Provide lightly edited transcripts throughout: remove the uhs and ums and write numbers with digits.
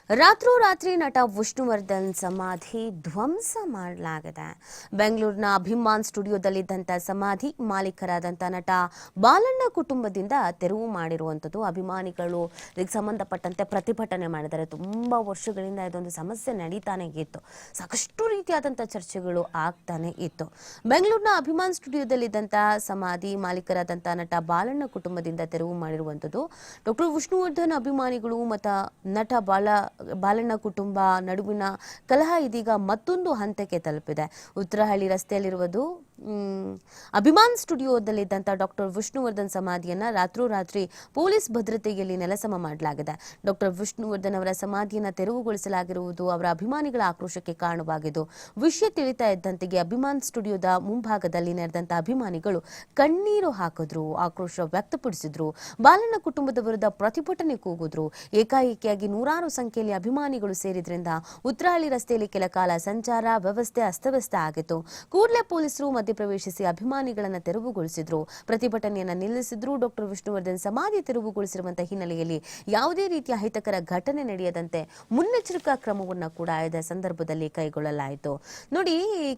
ರಾತ್ರೋರಾತ್ರಿ ನಟ ವಿಷ್ಣುವರ್ಧನ್ ಸಮಾಧಿ ಧ್ವಂಸ ಮಾಡಲಾಗಿದೆ. ಬೆಂಗಳೂರಿನ ಅಭಿಮಾನ್ ಸ್ಟುಡಿಯೋದಲ್ಲಿದ್ದಂಥ ಸಮಾಧಿ ಮಾಲೀಕರಾದಂಥ ನಟ ಬಾಲಣ್ಣ ಕುಟುಂಬದಿಂದ ತೆರವು ಮಾಡಿರುವಂಥದ್ದು. ಅಭಿಮಾನಿಗಳು ಇದಕ್ಕೆ ಸಂಬಂಧಪಟ್ಟಂತೆ ಪ್ರತಿಭಟನೆ ಮಾಡಿದ್ದಾರೆ. ತುಂಬ ವರ್ಷಗಳಿಂದ ಇದೊಂದು ಸಮಸ್ಯೆ ನಡೀತಾನೆ ಇತ್ತು. ಸಾಕಷ್ಟು ರೀತಿಯಾದಂಥ ಚರ್ಚೆಗಳು ಆಗ್ತಾನೆ ಇತ್ತು. ಬೆಂಗಳೂರಿನ ಅಭಿಮಾನ್ ಸ್ಟುಡಿಯೋದಲ್ಲಿದ್ದಂಥ ಸಮಾಧಿ ಮಾಲೀಕರಾದಂಥ ನಟ ಬಾಲಣ್ಣ ಕುಟುಂಬದಿಂದ ತೆರವು ಮಾಡಿರುವಂಥದ್ದು. ಡಾಕ್ಟರ್ ವಿಷ್ಣುವರ್ಧನ್ ಅಭಿಮಾನಿಗಳು ಮತ್ತು ನಟ ಬಾಲಣ್ಣ ಕುಟುಂಬ ನಡುವಿನ ಕಲಹ ಇದೀಗ ಮತ್ತೊಂದು ಹಂತಕ್ಕೆ ತಲುಪಿದೆ. ಉತ್ತರಹಳ್ಳಿ ರಸ್ತೆಯಲ್ಲಿರುವುದು ಅಭಿಮಾನ್ ಸ್ಟುಡಿಯೋದಲ್ಲಿದ್ದಂಥ ಡಾಕ್ಟರ್ ವಿಷ್ಣುವರ್ಧನ್ ಸಮಾಧಿಯನ್ನ ರಾತ್ರೋರಾತ್ರಿ ಪೊಲೀಸ್ ಭದ್ರತೆಯಲ್ಲಿ ನೆಲಸಮ ಮಾಡಲಾಗಿದೆ. ಡಾಕ್ಟರ್ ವಿಷ್ಣುವರ್ಧನ್ ಅವರ ಸಮಾಧಿಯನ್ನ ತೆರವುಗೊಳಿಸಲಾಗಿರುವುದು ಅವರ ಅಭಿಮಾನಿಗಳ ಆಕ್ರೋಶಕ್ಕೆ ಕಾರಣವಾಗಿದ್ದು, ವಿಷಯ ತಿಳಿತಾ ಇದ್ದಂತೆಯೇ ಅಭಿಮಾನ್ ಸ್ಟುಡಿಯೋದ ಮುಂಭಾಗದಲ್ಲಿ ನೆರೆದಂತ ಅಭಿಮಾನಿಗಳು ಕಣ್ಣೀರು ಹಾಕಿದ್ರು, ಆಕ್ರೋಶ ವ್ಯಕ್ತಪಡಿಸಿದ್ರು, ಬಾಲಣ್ಣ ಕುಟುಂಬದ ವಿರುದ್ಧ ಪ್ರತಿಭಟನೆ ಕೂಗಿದ್ರು. ಏಕಾಏಕಿಯಾಗಿ ನೂರಾರು ಸಂಖ್ಯೆಯಲ್ಲಿ ಅಭಿಮಾನಿಗಳು ಸೇರಿದ್ರಿಂದ ಉತ್ತರಹಳ್ಳಿ ರಸ್ತೆಯಲ್ಲಿ ಕೆಲ ಕಾಲ ಸಂಚಾರ ವ್ಯವಸ್ಥೆ ಅಸ್ತವ್ಯಸ್ತ ಆಗಿತ್ತು. ಕೂಡಲೇ ಪೊಲೀಸರು ಮಧ್ಯಪ್ರವೇಶಿಸಿ ಅಭಿಮಾನಿಗಳನ್ನು ತೆರವುಗೊಳಿಸಿದ್ರು, ಪ್ರತಿಭಟನೆಯನ್ನ ನಿಲ್ಲಿಸಿದ್ರು. ಡಾಕ್ಟರ್ ವಿಷ್ಣುವರ್ಧನ್ ಸಮಾಧಿ ತೆರವುಗೊಳಿಸಿರುವಂತಹ ಹಿನ್ನೆಲೆಯಲ್ಲಿ ಯಾವುದೇ ರೀತಿಯ ಅಹಿತಕರ ಘಟನೆ ನಡೆಯದಂತೆ ಮುನ್ನೆಚ್ಚರಿಕಾ ಕ್ರಮವನ್ನು ಕೂಡ ಇದೇ ಸಂದರ್ಭದಲ್ಲಿ ಕೈಗೊಳ್ಳಲಾಯಿತು. ನೋಡಿ,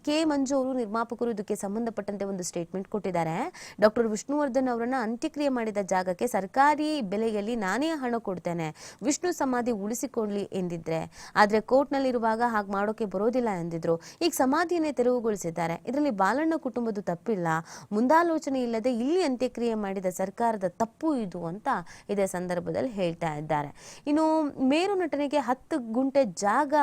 ಕೆ ಮಂಜು ಅವರು ನಿರ್ಮಾಪಕರು ಇದಕ್ಕೆ ಸಂಬಂಧಪಟ್ಟಂತೆ ಒಂದು ಸ್ಟೇಟ್ಮೆಂಟ್ ಕೊಟ್ಟಿದ್ದಾರೆ. ಡಾಕ್ಟರ್ ವಿಷ್ಣುವರ್ಧನ್ ಅವರನ್ನ ಅಂತ್ಯಕ್ರಿಯೆ ಮಾಡಿದ ಜಾಗಕ್ಕೆ ಸರ್ಕಾರಿ ಬೆಲೆಯಲ್ಲಿ ನಾನೇ ಹಣ ಕೊಡ್ತೇನೆ, ವಿಷ್ಣು ಸಮಾಧಿ ಉಳಿಸಿಕೊಳ್ಳಿ ಎಂದಿದ್ರೆ, ಆದ್ರೆ ಕೋರ್ಟ್ನಲ್ಲಿರುವಾಗ ಹಾಗೆ ಮಾಡೋಕೆ ಬರೋದಿಲ್ಲ ಎಂದಿದ್ರು. ಈಗ ಸಮಾಧಿಯನ್ನೇ ತೆರವುಗೊಳಿಸಿದ್ದಾರೆ. ಇದರಲ್ಲಿ ಬಾಲಣ್ಣ ಕುಟುಂಬದ ತಪ್ಪಿಲ್ಲ, ಮುಂದಾಲೋಚನೆ ಇಲ್ಲದೆ ಇಲ್ಲಿ ಅಂತ್ಯಕ್ರಿಯೆ ಮಾಡಿದ ಸರ್ಕಾರದ ತಪ್ಪು ಇದು ಅಂತ ಇದೇ ಸಂದರ್ಭದಲ್ಲಿ ಹೇಳ್ತಾ ಇದ್ದಾರೆ. ಇನ್ನು ಮೇರು ನಟನೆಗೆ 10 ಗುಂಟೆ ಜಾಗ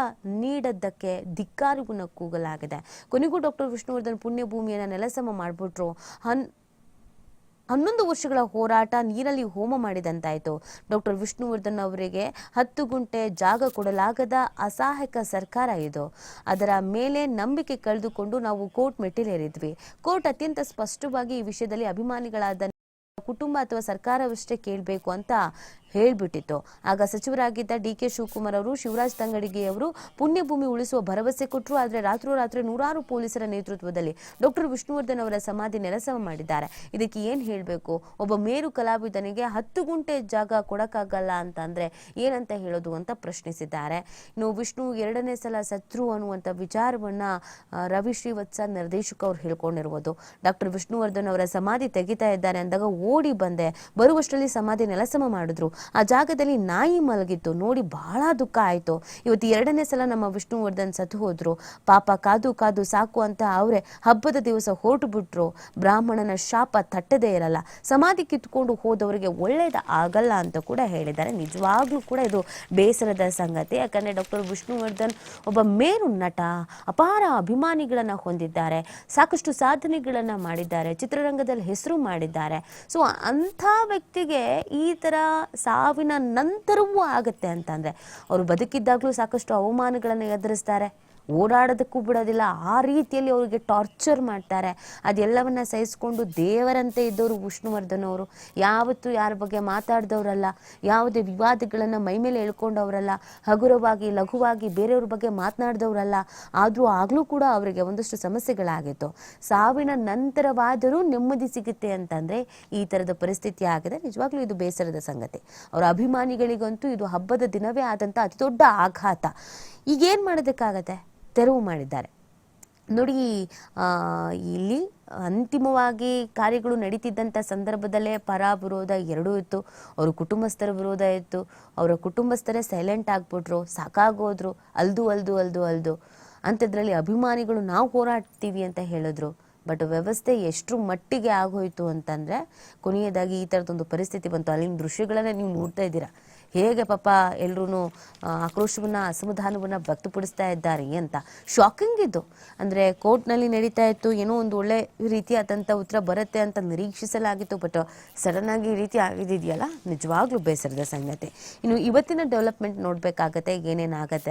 ನೀಡದ್ದಕ್ಕೆ ಧಿಕ್ಕಾರವನ್ನು ಕೂಗಲಾಗಿದೆ. ಕೊನೆಗೂ ಡಾಕ್ಟರ್ ವಿಷ್ಣುವರ್ಧನ್ ಪುಣ್ಯಭೂಮಿಯನ್ನು ನೆಲಸಮ ಮಾಡಿಬಿಟ್ರು. 11 ವರ್ಷಗಳ ಹೋರಾಟ ನೀರಲ್ಲಿ ಹೋಮ ಮಾಡಿದಂತಾಯಿತು. ಡಾಕ್ಟರ್ ವಿಷ್ಣುವರ್ಧನ್ ಅವರಿಗೆ 10 ಗುಂಟೆ ಜಾಗ ಕೊಡಲಾಗದ ಅಸಹಾಯಕ ಸರ್ಕಾರ ಇದು. ಅದರ ಮೇಲೆ ನಂಬಿಕೆ ಕಳೆದುಕೊಂಡು ನಾವು ಕೋರ್ಟ್ ಮೆಟ್ಟಿಲೇರಿದ್ವಿ. ಕೋರ್ಟ್ ಅತ್ಯಂತ ಸ್ಪಷ್ಟವಾಗಿ ಈ ವಿಷಯದಲ್ಲಿ ಅಭಿಮಾನಿಗಳಾದ ಕುಟುಂಬ ಅಥವಾ ಸರ್ಕಾರವಷ್ಟೇ ಕೇಳಬೇಕು ಅಂತ ಹೇಳ್ಬಿಟ್ಟಿತ್ತು. ಆಗ ಸಚಿವರಾಗಿದ್ದ ಡಿ.ಕೆ. ಶಿವಕುಮಾರ್ ಅವರು ಶಿವರಾಜ್ ತಂಗಡಗಿ ಅವರು ಪುಣ್ಯಭೂಮಿ ಉಳಿಸುವ ಭರವಸೆ ಕೊಟ್ಟರು. ಆದರೆ ರಾತ್ರೋರಾತ್ರಿ ನೂರಾರು ಪೊಲೀಸರ ನೇತೃತ್ವದಲ್ಲಿ ಡಾಕ್ಟರ್ ವಿಷ್ಣುವರ್ಧನ್ ಅವರ ಸಮಾಧಿ ನೆಲಸಮ ಮಾಡಿದ್ದಾರೆ. ಇದಕ್ಕೆ ಏನ್ ಹೇಳಬೇಕು? ಒಬ್ಬ ಮೇರು ಕಲಾವಿದನಿಗೆ 10 ಗುಂಟೆ ಜಾಗ ಕೊಡಕ್ಕಾಗಲ್ಲ ಅಂತಂದ್ರೆ ಏನಂತ ಹೇಳೋದು ಅಂತ ಪ್ರಶ್ನಿಸಿದ್ದಾರೆ. ಇನ್ನು ವಿಷ್ಣು 2ನೇ ಸಲ ಸತ್ರು ಅನ್ನುವಂಥ ವಿಚಾರವನ್ನ ರವಿ ಶ್ರೀವತ್ಸ ನಿರ್ದೇಶಕ ಅವರು ಹೇಳ್ಕೊಂಡಿರುವುದು. ಡಾಕ್ಟರ್ ವಿಷ್ಣುವರ್ಧನ್ ಅವರ ಸಮಾಧಿ ತೆಗಿತಾ ಇದ್ದಾರೆ ಅಂದಾಗ ಓಡಿ ಬಂದೆ, ಬರುವಷ್ಟರಲ್ಲಿ ಸಮಾಧಿ ನೆಲಸಮ ಮಾಡಿದ್ರು. ಆ ಜಾಗದಲ್ಲಿ ನಾಯಿ ಮಲಗಿತ್ತು, ನೋಡಿ ಬಹಳ ದುಃಖ ಆಯ್ತು. ಇವತ್ತು 2ನೇ ಸಲ ನಮ್ಮ ವಿಷ್ಣುವರ್ಧನ್ ಸತ್ತು ಹೋದ್ರು. ಪಾಪ ಕಾದು ಕಾದು ಸಾಕು ಅಂತ ಅವರೇ ಹಬ್ಬದ ದಿವಸ ಹೊರಟು ಬಿಟ್ರು. ಬ್ರಾಹ್ಮಣನ ಶಾಪ ತಟ್ಟದೇ ಇರಲ್ಲ, ಸಮಾಧಿ ಕಿತ್ಕೊಂಡು ಹೋದವರಿಗೆ ಒಳ್ಳೇದ ಆಗಲ್ಲ ಅಂತ ಕೂಡ ಹೇಳಿದ್ದಾರೆ. ನಿಜವಾಗ್ಲೂ ಕೂಡ ಇದು ಬೇಸರದ ಸಂಗತಿ. ಯಾಕಂದ್ರೆ ಡಾಕ್ಟರ್ ವಿಷ್ಣುವರ್ಧನ್ ಒಬ್ಬ ಮೇರು ನಟ, ಅಪಾರ ಅಭಿಮಾನಿಗಳನ್ನ ಹೊಂದಿದ್ದಾರೆ, ಸಾಕಷ್ಟು ಸಾಧನೆಗಳನ್ನ ಮಾಡಿದ್ದಾರೆ, ಚಿತ್ರರಂಗದಲ್ಲಿ ಹೆಸರು ಮಾಡಿದ್ದಾರೆ. ಸೊ ಅಂಥ ವ್ಯಕ್ತಿಗೆ ಈ ತರ ಸಾವಿನ ನಂತರವೂ ಆಗತ್ತೆ ಅಂತಂದ್ರೆ ಅವರು ಬದುಕಿದ್ದಾಗಲೂ ಸಾಕಷ್ಟು ಅವಮಾನಗಳನ್ನು ಎದುರಿಸ್ತಾರೆ, ಓಡಾಡೋದಕ್ಕೂ ಬಿಡೋದಿಲ್ಲ, ಆ ರೀತಿಯಲ್ಲಿ ಅವರಿಗೆ ಟಾರ್ಚರ್ ಮಾಡ್ತಾರೆ. ಅದೆಲ್ಲವನ್ನ ಸಹಿಸ್ಕೊಂಡು ದೇವರಂತೆ ಇದ್ದವರು ವಿಷ್ಣುವರ್ಧನ್ ಅವರು. ಯಾವತ್ತೂ ಯಾರ ಬಗ್ಗೆ ಮಾತಾಡ್ದವ್ರಲ್ಲ, ಯಾವುದೇ ವಿವಾದಗಳನ್ನು ಮೈಮೇಲೆ ಹೇಳ್ಕೊಂಡವ್ರಲ್ಲ, ಹಗುರವಾಗಿ ಲಘುವಾಗಿ ಬೇರೆಯವ್ರ ಬಗ್ಗೆ ಮಾತನಾಡ್ದವ್ರಲ್ಲ. ಆಗ್ಲೂ ಕೂಡ ಅವರಿಗೆ ಒಂದಷ್ಟು ಸಮಸ್ಯೆಗಳಾಗಿತ್ತು. ಸಾವಿನ ನಂತರವಾದರೂ ನೆಮ್ಮದಿ ಸಿಗುತ್ತೆ ಅಂತಂದ್ರೆ ಈ ತರದ ಪರಿಸ್ಥಿತಿ ಆಗಿದೆ. ನಿಜವಾಗ್ಲೂ ಇದು ಬೇಸರದ ಸಂಗತಿ. ಅವರ ಅಭಿಮಾನಿಗಳಿಗಂತೂ ಇದು ಹಬ್ಬದ ದಿನವೇ ಆದಂತ ಅತಿ ದೊಡ್ಡ ಆಘಾತ. ಈಗೇನ್ ಮಾಡೋದಕ್ಕಾಗತ್ತೆ? ತೆರವು ಮಾಡಿದ್ದಾರೆ. ನೋಡಿ, ಇಲ್ಲಿ ಅಂತಿಮವಾಗಿ ಕಾರ್ಯಗಳು ನಡೀತಿದ್ದಂಥ ಸಂದರ್ಭದಲ್ಲೇ ಪರ ವಿರೋಧ ಎರಡೂ ಇತ್ತು. ಅವ್ರ ಕುಟುಂಬಸ್ಥರ ವಿರೋಧ ಇತ್ತು. ಅವರ ಕುಟುಂಬಸ್ಥರೇ ಸೈಲೆಂಟ್ ಆಗ್ಬಿಟ್ರು, ಸಾಕಾಗೋದ್ರು, ಅಲ್ದು ಅಂಥದ್ರಲ್ಲಿ ಅಭಿಮಾನಿಗಳು ನಾವು ಹೋರಾಡ್ತೀವಿ ಅಂತ ಹೇಳಿದ್ರು. ಬಟ್ ವ್ಯವಸ್ಥೆ ಎಷ್ಟು ಮಟ್ಟಿಗೆ ಆಗೋಯ್ತು ಅಂತಂದ್ರೆ ಕೊನೆಯದಾಗಿ ಈ ಥರದೊಂದು ಪರಿಸ್ಥಿತಿ ಬಂತು. ಅಲ್ಲಿನ ದೃಶ್ಯಗಳನ್ನ ನೀವು ನೋಡ್ತಾ ಇದ್ದೀರಾ, ಹೇಗೆ ಪಾಪ ಎಲ್ಲರೂ ಆಕ್ರೋಶವನ್ನ ಅಸಮಾಧಾನವನ್ನ ವ್ಯಕ್ತಪಡಿಸ್ತಾ ಇದ್ದಾರೆ ಅಂತ. ಶಾಕಿಂಗ್ ಇದು. ಅಂದ್ರೆ ಕೋರ್ಟ್ನಲ್ಲಿ ನಡೀತಾ ಇತ್ತು, ಏನೋ ಒಂದು ಒಳ್ಳೆ ರೀತಿಯಾದಂಥ ಉತ್ತರ ಬರುತ್ತೆ ಅಂತ ನಿರೀಕ್ಷಿಸಲಾಗಿತ್ತು. ಬಟ್ ಸಡನ್ ಆಗಿ ಈ ರೀತಿ ಆಗಿದೆಯಲ್ಲ, ನಿಜವಾಗ್ಲೂ ಬೇಸರದ ಸಂಗತಿ. ಇನ್ನು ಇವತ್ತಿನ ಡೆವಲಪ್ಮೆಂಟ್ ನೋಡ್ಬೇಕಾಗತ್ತೆ, ಏನೇನಾಗತ್ತೆ